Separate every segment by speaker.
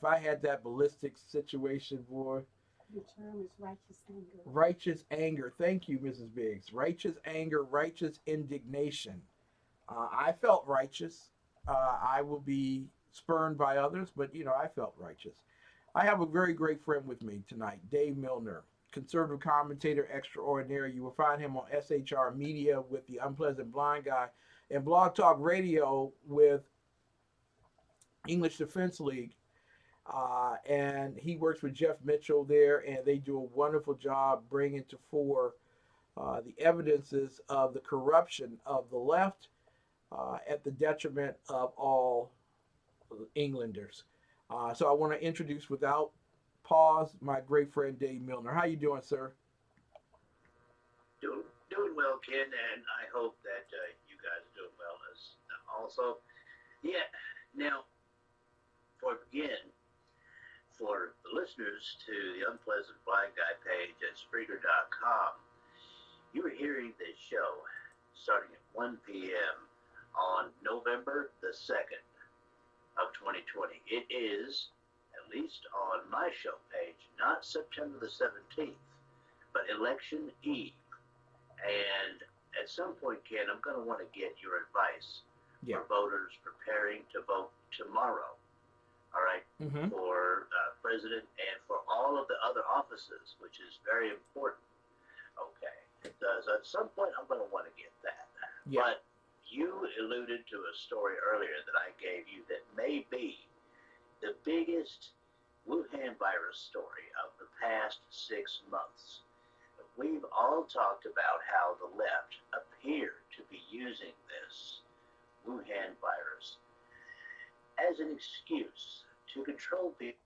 Speaker 1: if I had that ballistic situation, boy.
Speaker 2: The term is righteous anger.
Speaker 1: Righteous anger. Thank you, Mrs. Biggs. Righteous anger, righteous indignation. I felt righteous. I will be spurned by others, but I felt righteous. I have a very great friend with me tonight, Dave Milner, conservative commentator extraordinary. You will find him on SHR Media with the Unpleasant Blind Guy and Blog Talk Radio with English Defense League. And he works with Jeff Mitchell there, and they do a wonderful job bringing to fore the evidences of the corruption of the left at the detriment of all Englanders. So I want to introduce without pause my great friend Dave Milner. How you doing, sir?
Speaker 3: Doing well, Ken, and I hope that you guys are doing well as also. Yeah. Now, for the listeners to the Unpleasant Blind Guy page at Spreaker.com, you are hearing this show starting at 1 p.m. on November the 2nd of 2020. It is, at least on my show page, not September the 17th, but Election Eve. And at some point, Ken, I'm going to want to get your advice for voters preparing to vote tomorrow. All right, for president and for all of the other offices, which is very important. Okay, so at some point I'm going to want to get that. Yeah. But you alluded to a story earlier that I gave you that may be the biggest Wuhan virus story of the past 6 months. We've all talked about how the left appeared to be using this Wuhan virus as an excuse to control people.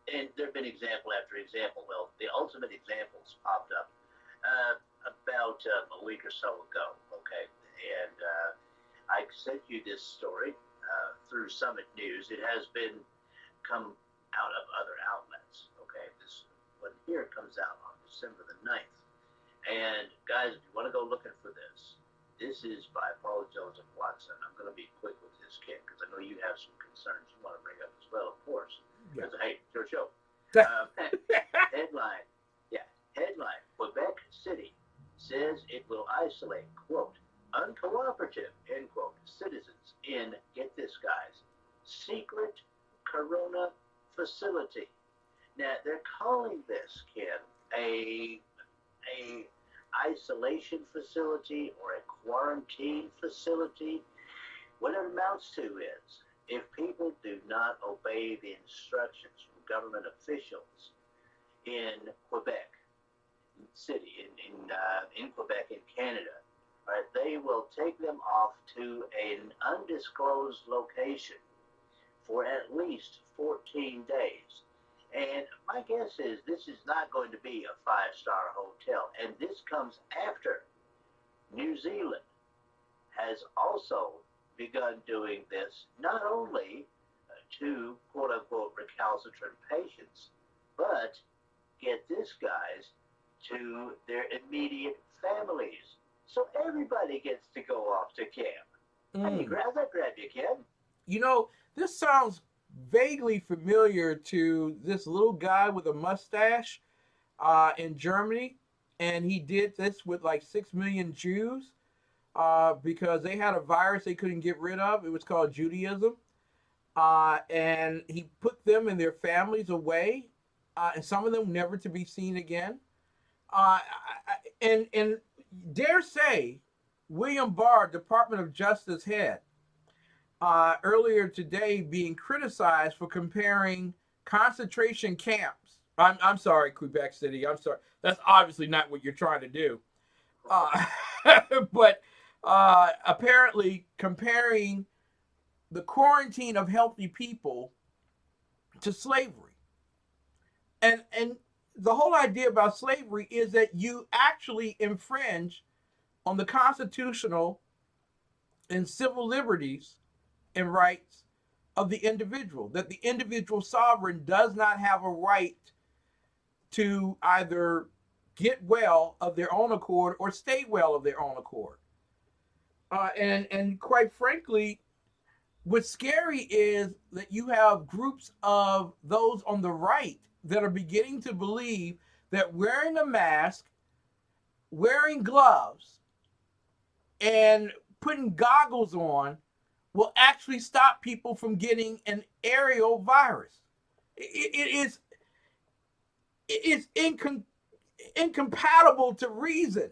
Speaker 3: And there have been example after example. Well, the ultimate examples popped up about a week or so ago, okay? And I sent you this story through Summit News. It has been come out of other outlets, okay? This one here comes out on December the 9th. And guys, if you want to go looking for this, this is by Paul Joseph Watson. I'm going to be quick with this, Ken, because I know you have some concerns you want to bring up as well, of course. Because, hey, it's your show. Headline. Quebec City says it will isolate, quote, uncooperative, end quote, citizens in, get this, guys, secret corona facility. Now, they're calling this, Ken, a isolation facility or a quarantine facility. What it amounts to is, if people do not obey the instructions from government officials in Quebec City, in Quebec, in Canada, right, they will take them off to an undisclosed location for at least 14 days. And my guess is this is not going to be a 5-star hotel. And this comes after New Zealand has also begun doing this, not only to quote-unquote recalcitrant patients, but, get this, guys, to their immediate families. So everybody gets to go off to camp. How's that grab you, Ken?
Speaker 1: You know, this sounds vaguely familiar to this little guy with a mustache in Germany, and he did this with like 6 million Jews because they had a virus they couldn't get rid of. It was called Judaism, and he put them and their families away, and some of them never to be seen again. And dare say, William Barr, Department of Justice head, earlier today being criticized for comparing concentration camps. I'm sorry, Quebec City. I'm sorry. That's obviously not what you're trying to do. But apparently comparing the quarantine of healthy people to slavery. And the whole idea about slavery is that you actually infringe on the constitutional and civil liberties and rights of the individual, that the individual sovereign does not have a right to either get well of their own accord or stay well of their own accord. And quite frankly, what's scary is that you have groups of those on the right that are beginning to believe that wearing a mask, wearing gloves, and putting goggles on will actually stop people from getting an aerial virus. It is incompatible to reason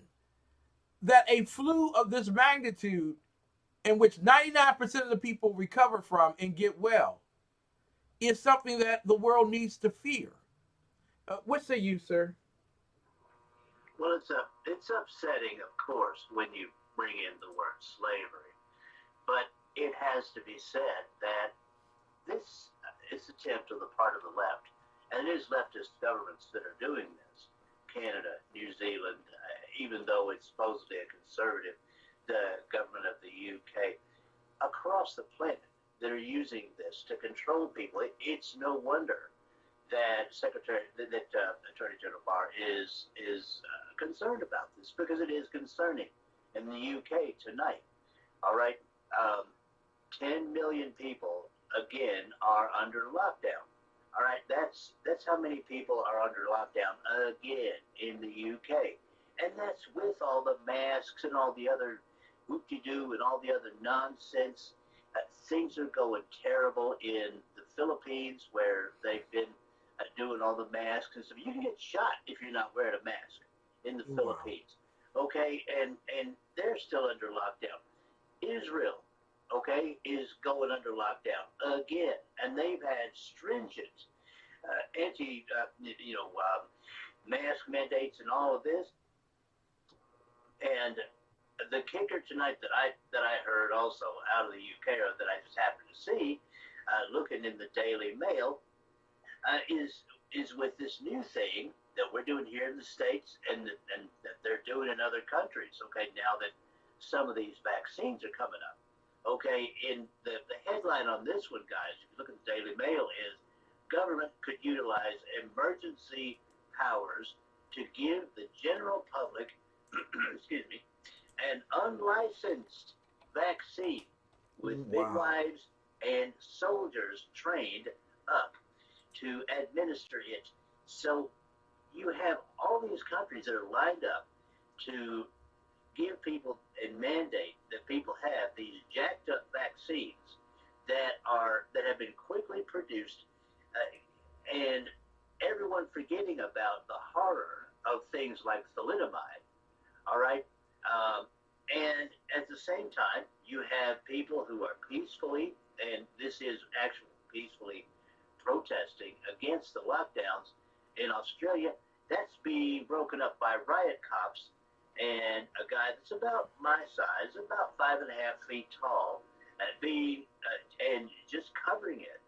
Speaker 1: that a flu of this magnitude, in which 99% of the people recover from and get well, is something that the world needs to fear. What say you, sir?
Speaker 3: Well, it's upsetting, of course, when you bring in the word slavery, but it has to be said that this is attempt on the part of the left, and it is leftist governments that are doing this. Canada, New Zealand, even though it's supposedly a conservative, the government of the UK, across the planet that are using this to control people. It's no wonder that Attorney General Barr is concerned about this, because it is concerning. In the UK tonight, all right, 10 million people again are under lockdown. All right, that's how many people are under lockdown again in the UK, and that's with all the masks and all the other whoop-de-doo and all the other nonsense. Things are going terrible in the Philippines, where they've been doing all the masks and stuff. You can get shot if you're not wearing a mask in the Philippines. Okay, and they're still under lockdown. Israel, okay, is going under lockdown again, and they've had stringent mask mandates and all of this. And the kicker tonight that I heard also out of the UK, or that I just happened to see, looking in the Daily Mail, is with this new thing that we're doing here in the States, and that they're doing in other countries. Okay, now that some of these vaccines are coming up. Okay, in the headline on this one, guys, if you look at the Daily Mail, is government could utilize emergency powers to give the general public, excuse me, an unlicensed vaccine with midwives and soldiers trained up to administer it. So you have all these countries that are lined up to give people and mandate that people have these jacked up vaccines that have been quickly produced, and everyone forgetting about the horror of things like thalidomide. All right. And at the same time, you have people who are peacefully, and this is actually peacefully, protesting against the lockdowns in Australia. That's being broken up by riot cops, and a guy that's about my size, about 5.5 feet tall, and just covering it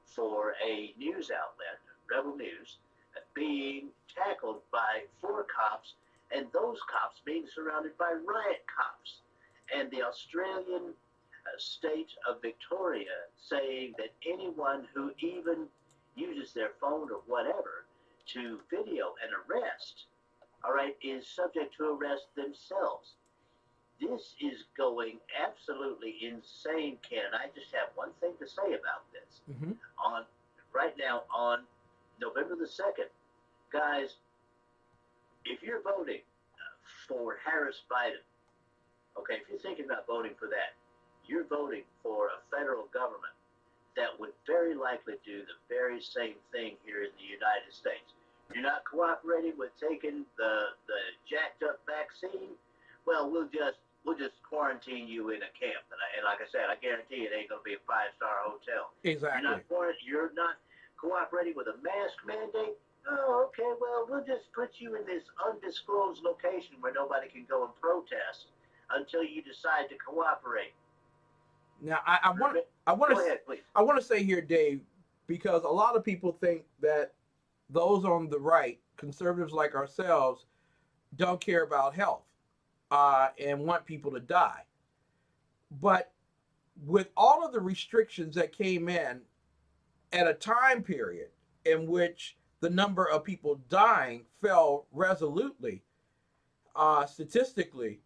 Speaker 3: for a news outlet, Rebel News, being tackled by 4 cops, and those cops being surrounded by riot cops. And the Australian state of Victoria saying that anyone who even uses their phone or whatever to video an arrest, all right, is subject to arrest themselves. This is going absolutely insane, Ken. I just have one thing to say about this. Right now, on November the 2nd, guys, if you're voting for Harris Biden, okay, if you're thinking about voting for that, you're voting for a federal government that would very likely do the very same thing here in the United States. You're not cooperating with taking the jacked up vaccine, well, we'll just quarantine you in a camp. And like I said, I guarantee it ain't going to be a 5-star hotel.
Speaker 1: Exactly.
Speaker 3: You're not cooperating with a mask mandate. Oh, okay, well, we'll just put you in this undisclosed location where nobody can go and protest until you decide to cooperate.
Speaker 1: Now, I want to say here, Dave, because a lot of people think that those on the right, conservatives like ourselves, don't care about health and want people to die. But with all of the restrictions that came in at a time period in which the number of people dying fell resolutely, statistically,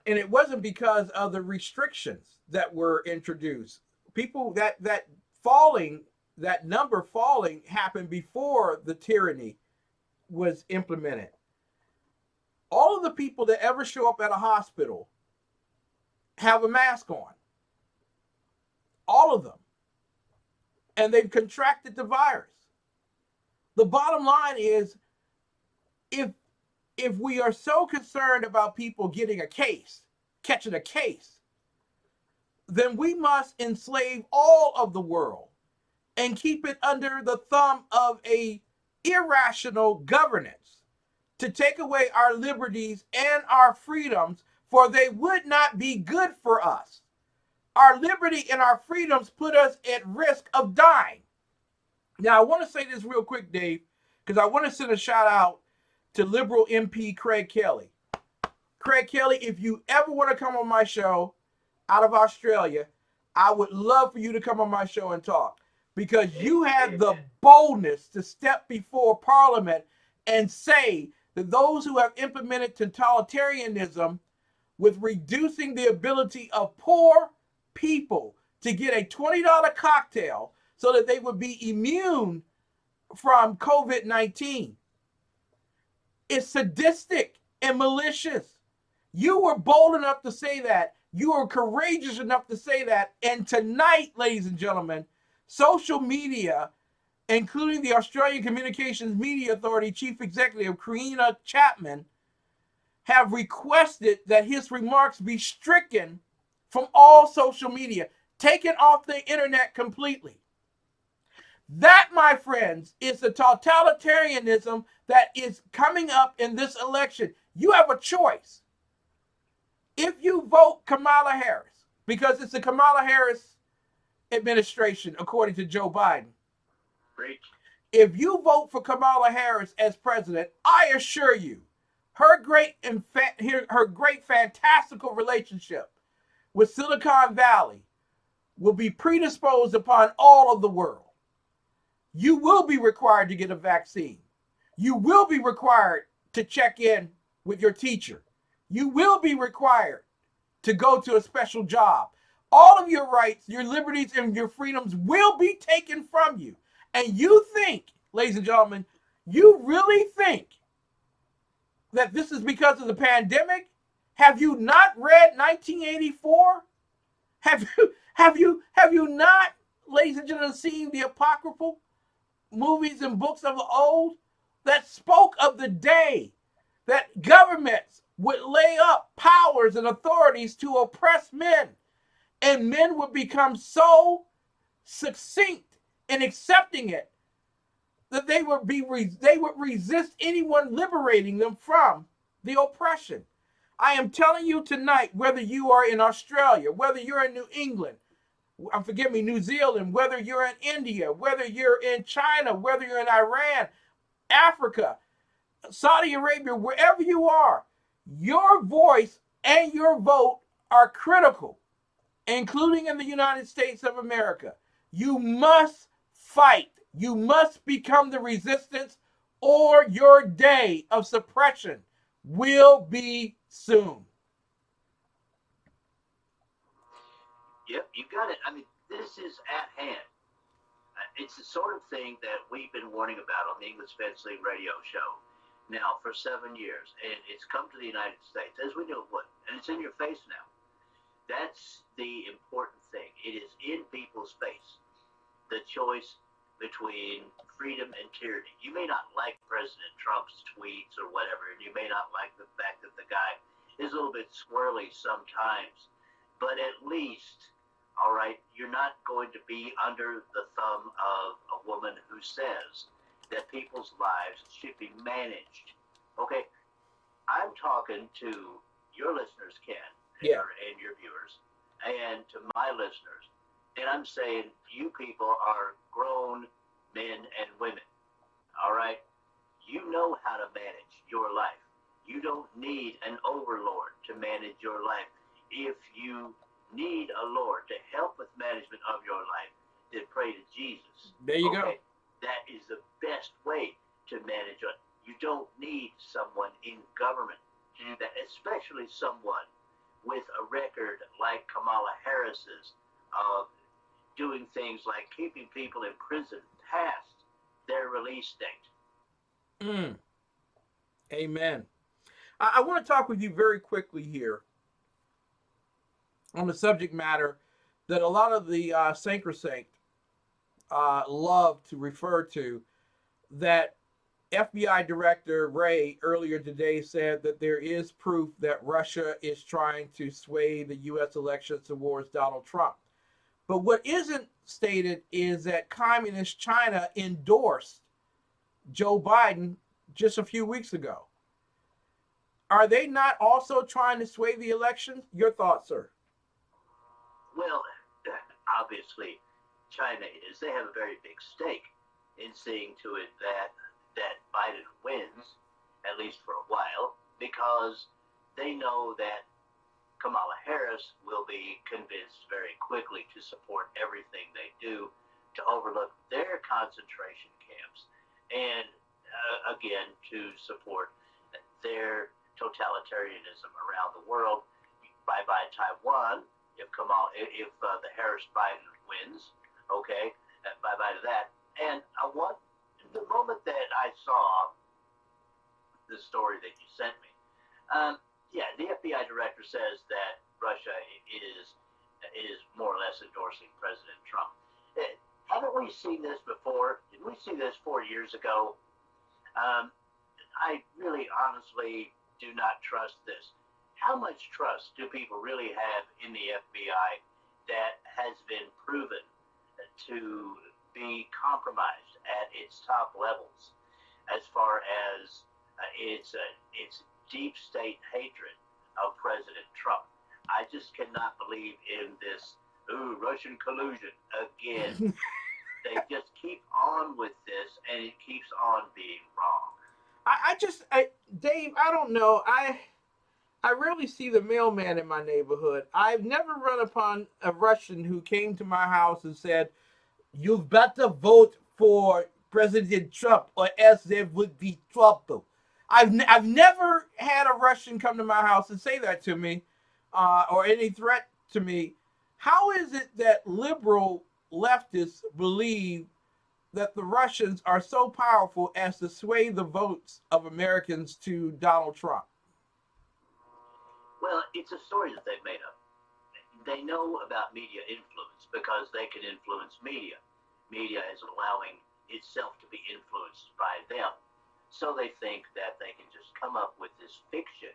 Speaker 1: And it wasn't because of the restrictions that were introduced. People that falling, that number falling happened before the tyranny was implemented. All of the people that ever show up at a hospital have a mask on. All of them. And they've contracted the virus. The bottom line is, if we are so concerned about people getting a case, catching a case, then we must enslave all of the world and keep it under the thumb of a irrational governance to take away our liberties and our freedoms, for they would not be good for us. Our liberty and our freedoms put us at risk of dying. Now, I want to say this real quick, Dave, because I want to send a shout out to Liberal MP Craig Kelly. Craig Kelly, if you ever want to come on my show out of Australia, I would love for you to come on my show and talk, because you had the boldness to step before Parliament and say that those who have implemented totalitarianism with reducing the ability of poor people to get a $20 cocktail so that they would be immune from COVID-19 is sadistic and malicious. You were bold enough to say that. You were courageous enough to say that. And tonight, ladies and gentlemen, social media, including the Australian Communications Media Authority Chief Executive Karina Chapman, have requested that his remarks be stricken from all social media, taken off the internet completely. That, my friends, is the totalitarianism that is coming up in this election. You have a choice. If you vote Kamala Harris, because it's the Kamala Harris administration, according to Joe Biden.
Speaker 3: Preach.
Speaker 1: If you vote for Kamala Harris as president, I assure you, her great fantastical relationship with Silicon Valley will be predisposed upon all of the world. You will be required to get a vaccine. You will be required to check in with your teacher. You will be required to go to a special job. All of your rights, your liberties, and your freedoms will be taken from you. And you think, ladies and gentlemen, you really think that this is because of the pandemic? Have you not read 1984? Have you not, ladies and gentlemen, seen the apocryphal movies and books of the old that spoke of the day that governments would lay up powers and authorities to oppress men, and men would become so succinct in accepting it that they would resist anyone liberating them from the oppression. I am telling you tonight, whether you are in Australia, whether you're in New England, New Zealand, whether you're in India, whether you're in China, whether you're in Iran, Africa, Saudi Arabia, wherever you are, your voice and your vote are critical, including in the United States of America. You must fight. You must become the resistance, or your day of suppression will be soon.
Speaker 3: Yep, you got it. I mean, this is at hand. It's the sort of thing that we've been warning about on the English Fence League radio show now for 7 years, and it's come to the United States, as we know what, and it's in your face now. That's the important thing. It is in people's face, the choice between freedom and tyranny. You may not like President Trump's tweets or whatever, and you may not like the fact that the guy is a little bit squirrely sometimes, but at least, all right, you're not going to be under the thumb of a woman who says that people's lives should be managed. Okay, I'm talking to your listeners, Ken, and your viewers, and to my listeners, and I'm saying you people are grown men and women, all right? You know how to manage your life. You don't need an overlord to manage your life. If you need a Lord to help with management of your life, then pray to Jesus.
Speaker 1: There you go.
Speaker 3: That is the best way to manage it. You don't need someone in government to do that, especially someone with a record like Kamala Harris's of doing things like keeping people in prison past their release date.
Speaker 1: Mm, amen. I want to talk with you very quickly here on the subject matter that a lot of the sacrosanct love to refer to, that FBI Director Wray earlier today said that there is proof that Russia is trying to sway the U.S. elections towards Donald Trump. But what isn't stated is that communist China endorsed Joe Biden just a few weeks ago. Are they not also trying to sway the election? Your thoughts, sir?
Speaker 3: Well, obviously, China is. They have a very big stake in seeing to it that Biden wins, at least for a while, because they know that Kamala Harris will be convinced very quickly to support everything they do to overlook their concentration camps and, again, to support their totalitarianism around the world. Bye-bye Taiwan, if the Harris-Biden wins, okay, bye-bye to that. And the moment that I saw the story that you sent me, the FBI director says that Russia is more or less endorsing President Trump. Haven't we seen this before? Didn't we see this 4 years ago? I really honestly do not trust this. How much trust do people really have in the FBI that has been proven to be compromised at its top levels as far as its deep state hatred of President Trump? I just cannot believe in this Russian collusion again. They just keep on with this, and it keeps on being wrong.
Speaker 1: Dave, I don't know. I rarely see the mailman in my neighborhood. I've never run upon a Russian who came to my house and said, "You've better vote for President Trump, or else there would be trouble." I've never had a Russian come to my house and say that to me, or any threat to me. How is it that liberal leftists believe that the Russians are so powerful as to sway the votes of Americans to Donald Trump?
Speaker 3: Well, it's a story that they've made up. They know about media influence because they can influence media. Media is allowing itself to be influenced by them. So they think that they can just come up with this fiction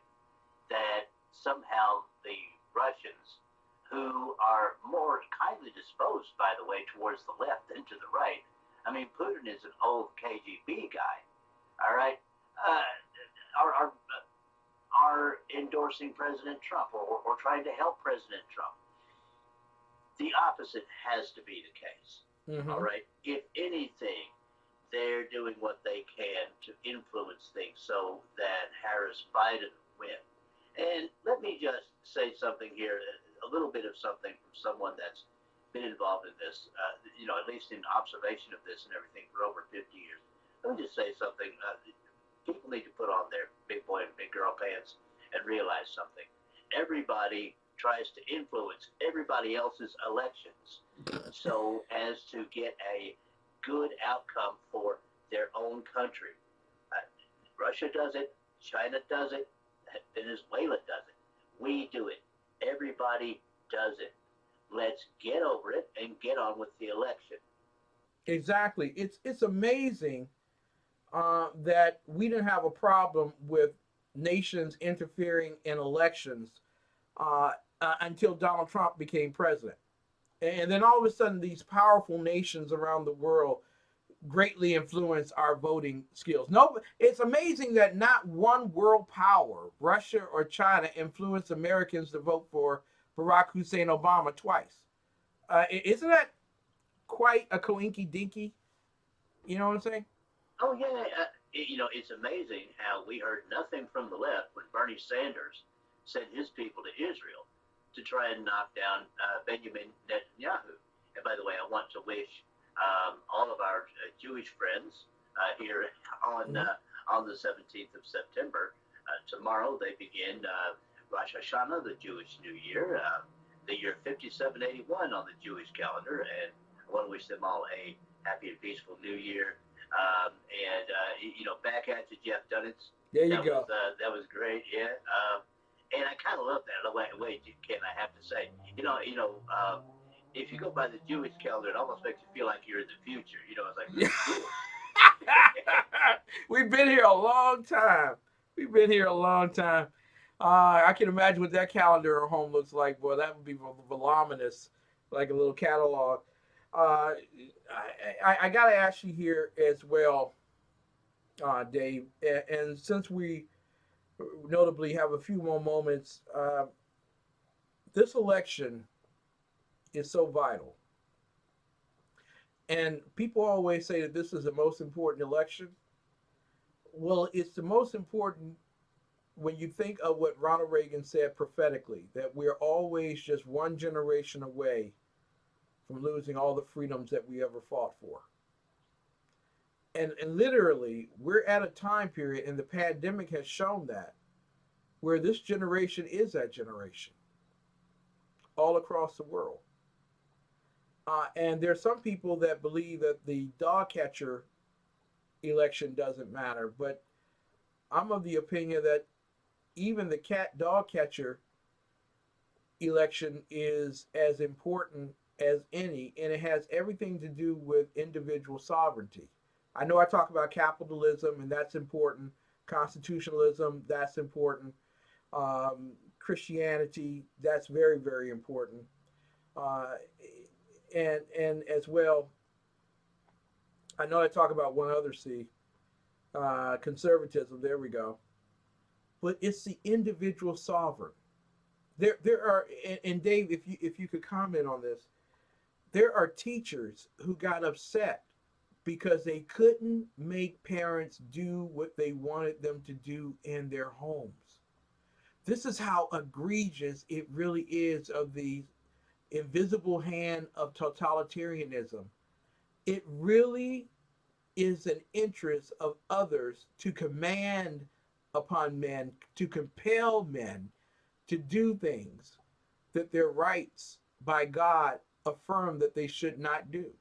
Speaker 3: that somehow the Russians, who are more kindly disposed, by the way, towards the left than to the right. I mean, Putin is an old KGB guy, all right, are endorsing President Trump or trying to help President Trump. The opposite has to be the case, all right? If anything, they're doing what they can to influence things so that Harris-Biden win. And let me just say something here, a little bit of something from someone that's been involved in this, at least in observation of this and everything for over 50 years. Let me just say something. People need to put on their big boy and big girl pants and realize something. Everybody tries to influence everybody else's elections so as to get a good outcome for their own country. Russia does it. China does it. Venezuela does it. We do it. Everybody does it. Let's get over it and get on with the election.
Speaker 1: Exactly. It's amazing that we didn't have a problem with nations interfering in elections until Donald Trump became president. And then all of a sudden, these powerful nations around the world greatly influence our voting skills. No, it's amazing that not one world power, Russia or China, influenced Americans to vote for Barack Hussein Obama twice. Isn't that quite a coinky dinky? You know what I'm saying?
Speaker 3: Oh, yeah. It's amazing how we heard nothing from the left when Bernie Sanders sent his people to Israel to try and knock down Benjamin Netanyahu. And by the way, I want to wish all of our Jewish friends here on the 17th of September. Tomorrow they begin Rosh Hashanah, the Jewish New Year, the year 5781 on the Jewish calendar, and I want to wish them all a happy and peaceful New Year. Back at you, Jeff Dunnitz.
Speaker 1: There you go.
Speaker 3: That was great, yeah. And I kind of love that. Wait, Ken, I have to say, if you go by the Jewish calendar, it almost makes you feel like you're in the future. It's like,
Speaker 1: We've been here a long time. I can imagine what that calendar at home looks like. Boy, that would be voluminous, like a little catalog. I got to ask you here as well, Dave, and since we notably have a few more moments, this election is so vital. And people always say that this is the most important election. Well, it's the most important when you think of what Ronald Reagan said prophetically, that we're always just one generation away from losing all the freedoms that we ever fought for. And literally, we're at a time period, and the pandemic has shown that, where this generation is that generation all across the world. And there's some people that believe that the dog catcher election doesn't matter, but I'm of the opinion that even the dog catcher election is as important as any, and it has everything to do with individual sovereignty. I know I talk about capitalism, and that's important. Constitutionalism, that's important. Christianity, that's very, very important. And as well, I know I talk about one other C, conservatism. There we go. But it's the individual sovereign. There are, and Dave, if you could comment on this, there are teachers who got upset because they couldn't make parents do what they wanted them to do in their homes. This is how egregious it really is of the invisible hand of totalitarianism. It really is an interest of others to command upon men, to compel men to do things that their rights by God affirm that they should not do.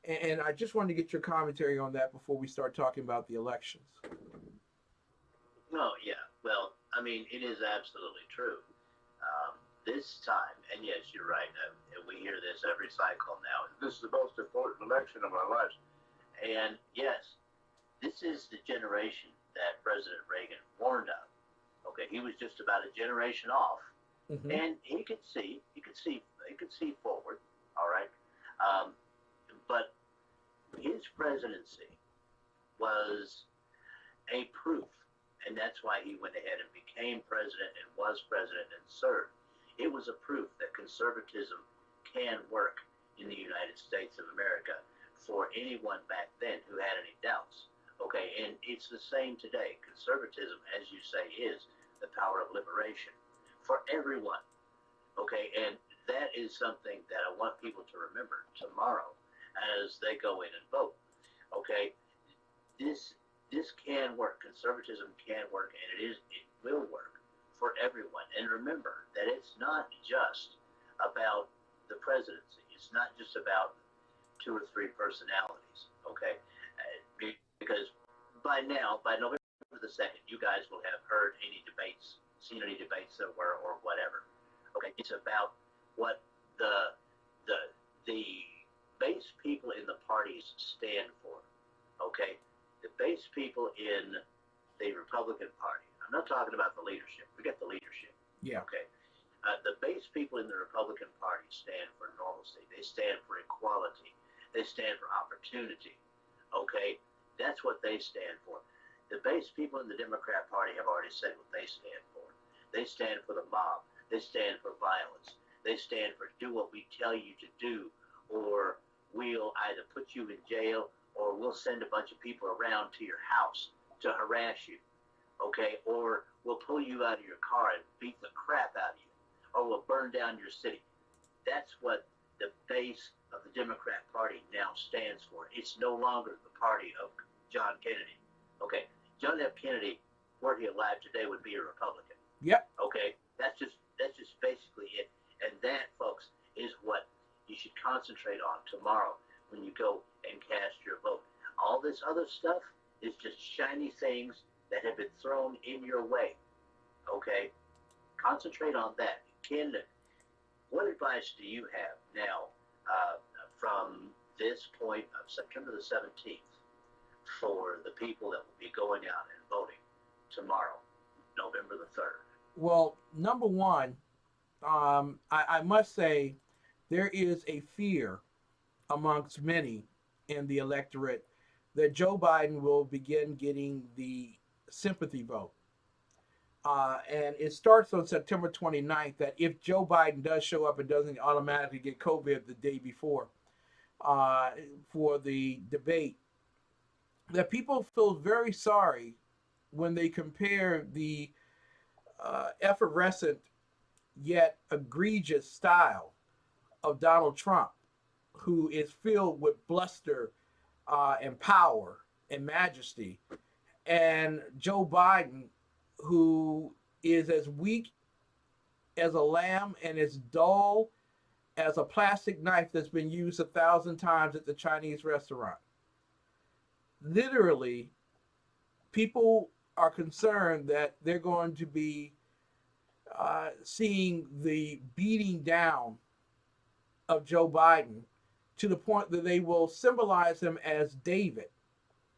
Speaker 1: And I just wanted to get your commentary on that before we start talking about the elections.
Speaker 3: Oh, yeah. Well, I mean, it is absolutely true. This time, and yes, you're right, we hear this every cycle now. This is the most important election of our lives. And yes, this is the generation that President Reagan warned of. Okay, he was just about a generation off, and he could see forward. All right, but his presidency was a proof, and that's why he went ahead and became president and was president and served. It was a proof that conservatism can work in the United States of America for anyone back then who had any doubts. Okay, and it's the same today. Conservatism, as you say, is the power of liberation for everyone. Okay, and that is something that I want people to remember tomorrow as they go in and vote. Okay, this can work. Conservatism can work, and it will work for everyone. And remember that it's not just about the presidency. It's not just about 2 or 3 personalities. Okay, because by November the 2nd, you guys will have heard any debates, seen any debates that were, or whatever. Okay, it's about what the base people in the parties stand for. Okay, the base people in the Republican Party. I'm not talking about the leadership. Forget the leadership.
Speaker 1: Yeah.
Speaker 3: Okay. The base people in the Republican Party stand for normalcy. They stand for equality. They stand for opportunity. Okay, that's what they stand for. The base people in the Democrat Party have already said what they stand for. They stand for the mob. They stand for violence. They stand for do what we tell you to do, or we'll either put you in jail, or we'll send a bunch of people around to your house to harass you. Okay, or we'll pull you out of your car and beat the crap out of you, or we'll burn down your city. That's what the base of the Democrat Party now stands for. It's no longer the party of John Kennedy. Okay, John F. Kennedy, were he alive today, would be a Republican.
Speaker 1: Yep.
Speaker 3: Okay, That's just basically it. And that, folks, is what you should concentrate on tomorrow when you go and cast your vote. All this other stuff is just shiny things that have been thrown in your way. Okay? Concentrate on that. Ken, what advice do you have now from this point of September the 17th for the people that will be going out and voting tomorrow, November the 3rd?
Speaker 1: Well, number one, I must say there is a fear amongst many in the electorate that Joe Biden will begin getting the sympathy vote. And it starts on September 29th that if Joe Biden does show up and doesn't automatically get COVID the day before for the debate, that people feel very sorry when they compare the effervescent yet egregious style of Donald Trump, who is filled with bluster and power and majesty, and Joe Biden, who is as weak as a lamb and as dull as a plastic knife that's been used 1,000 times at the Chinese restaurant. Literally, people are concerned that they're going to be seeing the beating down of Joe Biden to the point that they will symbolize him as David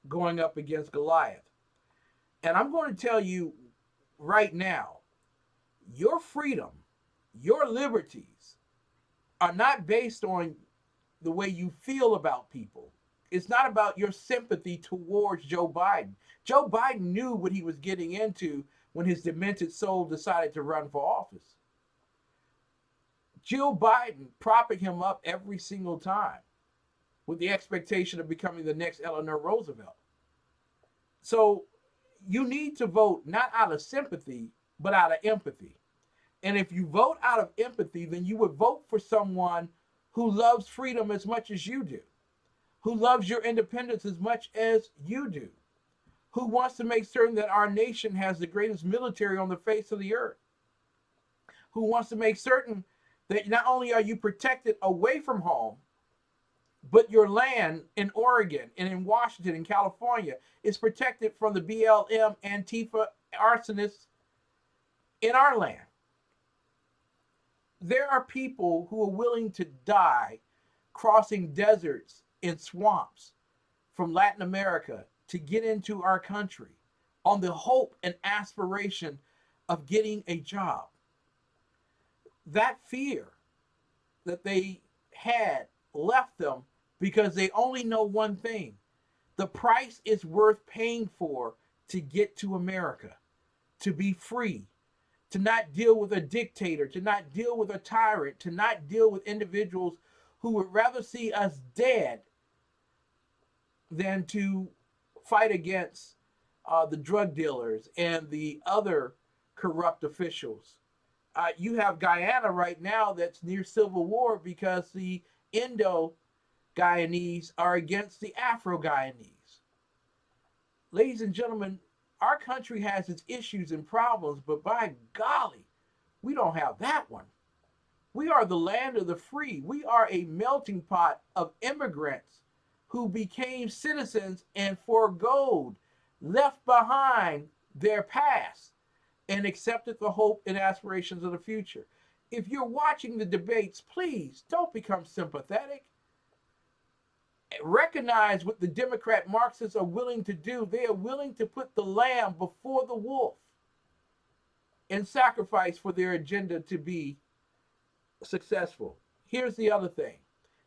Speaker 1: going up against Goliath. And I'm going to tell you right now, your freedom, your liberties are not based on the way you feel about people. It's not about your sympathy towards Joe Biden. Joe Biden knew what he was getting into when his demented soul decided to run for office. Joe Biden propping him up every single time with the expectation of becoming the next Eleanor Roosevelt. So you need to vote not out of sympathy, but out of empathy. And if you vote out of empathy, then you would vote for someone who loves freedom as much as you do, who loves your independence as much as you do, who wants to make certain that our nation has the greatest military on the face of the earth, who wants to make certain that not only are you protected away from home, but your land in Oregon and in Washington and California is protected from the BLM Antifa arsonists in our land. There are people who are willing to die crossing deserts and swamps from Latin America to get into our country on the hope and aspiration of getting a job. That fear that they had left them because they only know one thing. The price is worth paying for to get to America, to be free, to not deal with a dictator, to not deal with a tyrant, to not deal with individuals who would rather see us dead than to fight against the drug dealers and the other corrupt officials. You have Guyana right now that's near civil war because the Indo-Guyanese are against the Afro-Guyanese. Ladies and gentlemen, our country has its issues and problems, but by golly, we don't have that one. We are the land of the free. We are a melting pot of immigrants who became citizens and forgoed, left behind their past, and accepted the hope and aspirations of the future. If you're watching the debates, please don't become sympathetic. Recognize what the Democrat Marxists are willing to do. They are willing to put the lamb before the wolf and sacrifice for their agenda to be successful. Here's the other thing.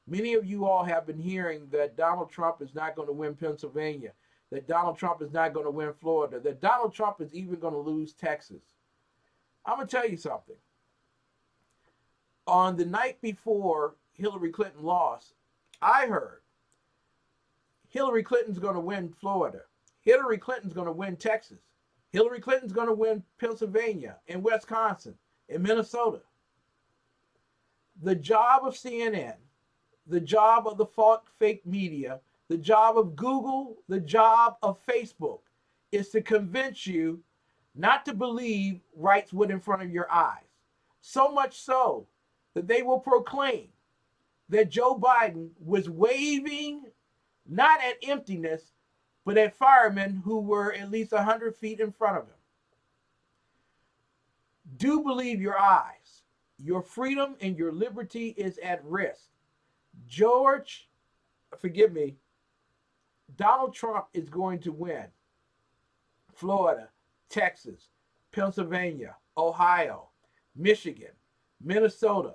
Speaker 1: Many of you all have been hearing that Donald Trump is not going to win Pennsylvania, that Donald Trump is not going to win Florida, that Donald Trump is even going to lose Texas. I'm going to tell you something. On the night before Hillary Clinton lost, I heard Hillary Clinton's going to win Florida. Hillary Clinton's going to win Texas. Hillary Clinton's going to win Pennsylvania and Wisconsin and Minnesota. The job of CNN, the job of the fake media, the job of Google, the job of Facebook is to convince you not to believe right what's in front of your eyes. So much so that they will proclaim that Joe Biden was waving not at emptiness, but at firemen who were at least 100 feet in front of him. Do believe your eyes. Your freedom and your liberty is at risk. George, forgive me, Donald Trump is going to win Florida, Texas, Pennsylvania, Ohio, Michigan, Minnesota,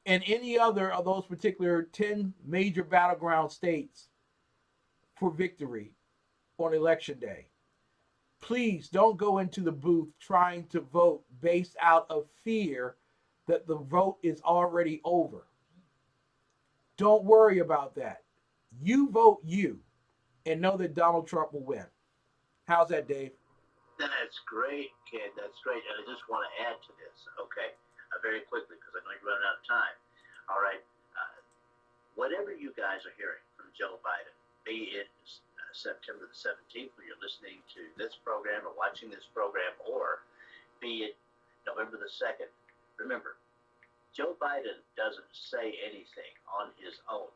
Speaker 1: and any other of those particular 10 major battleground states for victory on election day. Please don't go into the booth trying to vote based out of fear that the vote is already over. Don't worry about that. You vote you and know that Donald Trump will win. How's that, Dave?
Speaker 3: That's great, kid. That's great. And I just want to add to this, okay, very quickly, because I know you're running out of time. All right. Whatever you guys are hearing from Joe Biden, be it September the 17th, when you're listening to this program or watching this program, or be it November the 2nd, remember, Joe Biden doesn't say anything on his own.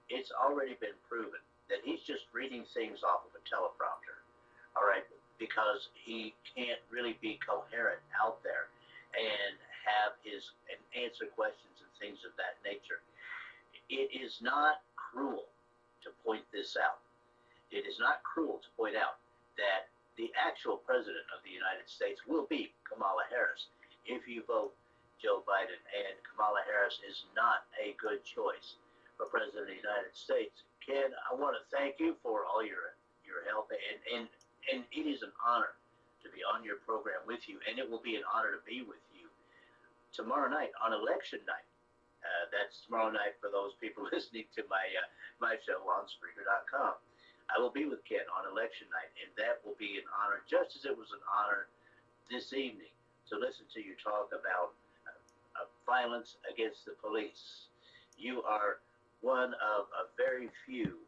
Speaker 3: It's already been proven that he's just reading things off of a teleprompter, all right, because he can't really be coherent out there and have and answer questions and things of that nature. It is not cruel to point this out. It is not cruel to point out that the actual president of the United States will be Kamala Harris if you vote Joe Biden, and Kamala Harris is not a good choice for president of the United States. Ken, I want to thank you for all your help, and it is an honor to be on your program with you, and it will be an honor to be with you tomorrow night on election night. That's tomorrow night for those people listening to my show on Spreaker.com. I will be with Ken on election night, and that will be an honor, just as it was an honor this evening to listen to you talk about violence against the police. You are one of a very few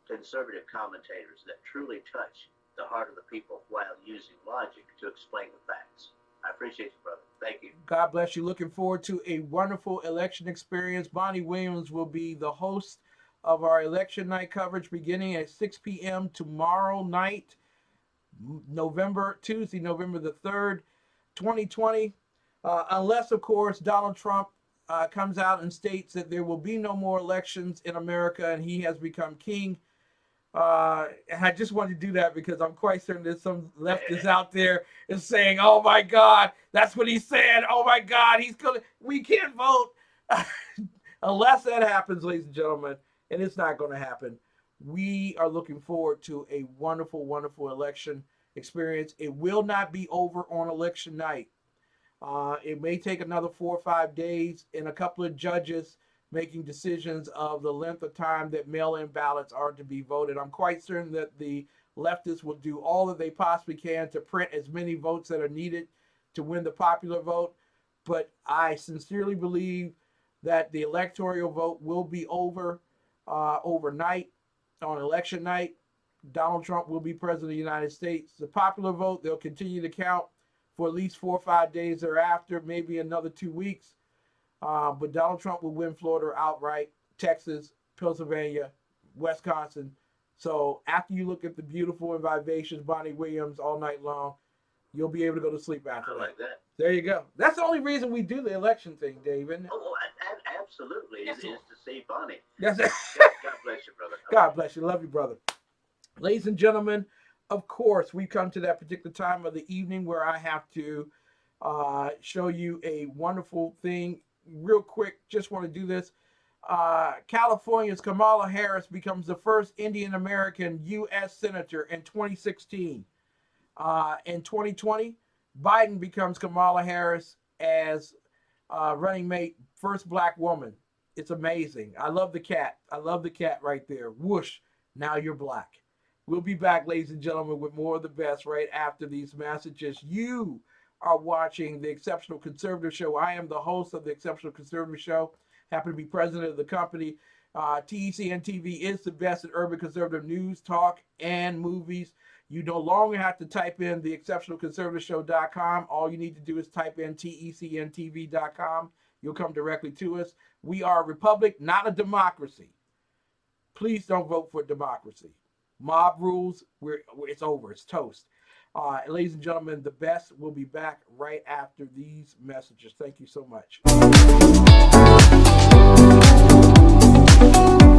Speaker 3: conservative commentators that truly touch the heart of the people while using logic to explain the facts. I appreciate you, brother. Thank you.
Speaker 1: God bless you. Looking forward to a wonderful election experience. Bonnie Williams will be the host of our election night coverage beginning at 6 p.m. tomorrow night, Tuesday, November the 3rd, 2020. Unless, of course, Donald Trump comes out and states that there will be no more elections in America and he has become king. And I just wanted to do that because I'm quite certain there's some leftists out there is saying, oh my God, that's what he said. Oh my God, we can't vote. Unless that happens, ladies and gentlemen, and it's not going to happen. We are looking forward to a wonderful, wonderful election experience. It will not be over on election night. It may take another 4 or 5 days and a couple of judges making decisions of the length of time that mail-in ballots are to be voted. I'm quite certain that the leftists will do all that they possibly can to print as many votes that are needed to win the popular vote. But I sincerely believe that the electoral vote will be over overnight on election night. Donald Trump will be president of the United States. The popular vote, they'll continue to count for at least 4 or 5 days thereafter, maybe another 2 weeks. But Donald Trump will win Florida outright, Texas, Pennsylvania, Wisconsin. So after you look at the beautiful and vivacious Bonnie Williams all night long, you'll be able to go to sleep after that.
Speaker 3: I like that.
Speaker 1: There you go. That's the only reason we do the election thing, Dave, isn't it?
Speaker 3: Oh, absolutely.
Speaker 1: Yes,
Speaker 3: It is to see Bonnie.
Speaker 1: That's it.
Speaker 3: God bless you, brother.
Speaker 1: God bless you. Love you, brother. Ladies and gentlemen, of course, we come to that particular time of the evening where I have to show you a wonderful thing. Real quick, just want to do this. California's Kamala Harris becomes the first Indian American U.S. Senator in 2016. In 2020, Biden becomes Kamala Harris as running mate, first black woman. It's amazing. I love the cat. I love the cat right there. Whoosh, now you're black. We'll be back, ladies and gentlemen, with more of the best right after these messages. You are watching The Exceptional Conservative Show. I am the host of The Exceptional Conservative Show. Happen to be president of the company. TECN TV is the best in urban conservative news, talk, and movies. You no longer have to type in theexceptionalconservativeshow.com. All you need to do is type in TECNTV.com. You'll come directly to us. We are a republic, not a democracy. Please don't vote for democracy. Mob rules, it's over. It's toast. Ladies and gentlemen, the best will be back right after these messages. Thank you so much.